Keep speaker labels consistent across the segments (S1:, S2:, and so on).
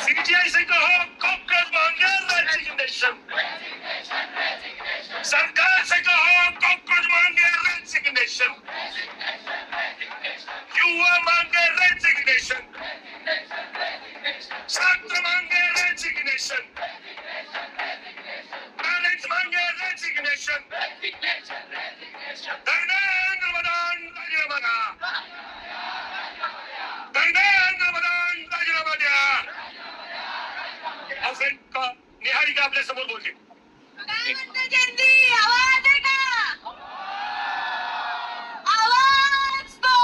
S1: CGI से कहो cockroach मांगे resignation, सरकार से कहो कॉकरोच मांगे रेजिग्नेशन, युवा मांगे रेजिग्नेशन, छात्र मांगे रेजिग्नेशन, पेरेंट्स मांगे रेजिग्नेशन, धर्मेंद्र प्रधान राजीनामा द्या, धर्मेंद्र प्रधान राजीनामा द्या. निहारिका आपल्या समोर बोलते.
S2: काय म्हणते जयंती? आवाज आहे का? आवाज दो.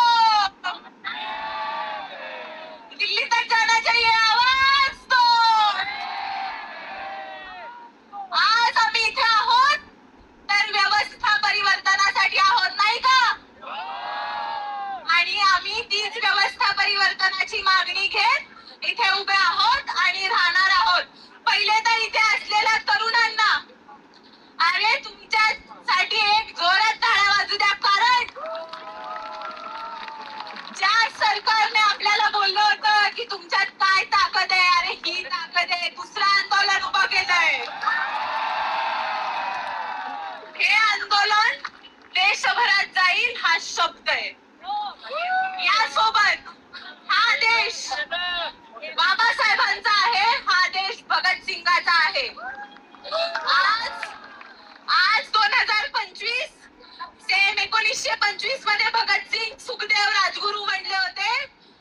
S2: दिल्ली तक जाना चाहिए. आवाज दो. आज आम्ही इथे आहोत तर व्यवस्था परिवर्तनासाठी आहोत, नाही का? आणि आम्ही तीच व्यवस्था परिवर्तनाची मागणी घेत इथे उभे आहोत आणि राहणार आहोत. पहिले तर इथे असलेल्या तरुणांना, अरे तुमच्यासाठी एक जोरात टाळ्या वाजू द्या. कारण ज्या सरकारने आपल्याला बोललं होतं की तुमच्यात काय ताकद आहे, अरे ही ताकद आहे, दुसरं आंदोलन उभं केलंय. हे आंदोलन देशभरात जाईल हा शब्द आहे. यासोबत हा देश बाबासाहेबांचा आहे, हा देश भगतसिंगाचा आहे. आज 2025 सेम 1925 मध्ये भगतसिंग सुखदेव राजगुरू म्हणले होते,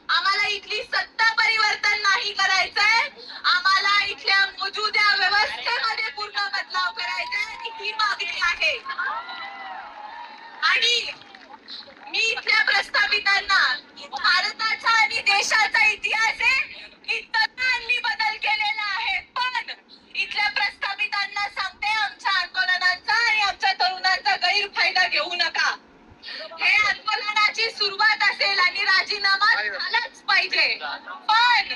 S2: आम्हाला इथली सत्ता परिवर्तन नाही करायचंय, आम्हाला इथल्या मौजूदा व्यवस्थेमध्ये पूर्ण बदलाव करायचाय. ही मागणी आहे. आणि मी इथल्या प्रस्थापितांना, भारताचा आणि देशाचा इतिहास आहे की तरुणांनी बदल केलेला आहे, पण इथल्या प्रस्थापितांना सांगते आमच्या आंदोलनांचा आणि आमच्या तरुणांचा गैरफायदा घेऊ नका. हे आंदोलनाची सुरुवात असेल आणि राजीनामा झालाच पाहिजे, पण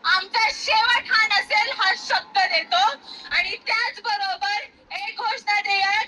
S2: आमचा शेवट हा नसेल हा शब्द देतो. आणि त्याचबरोबर एक घोषणा देऊया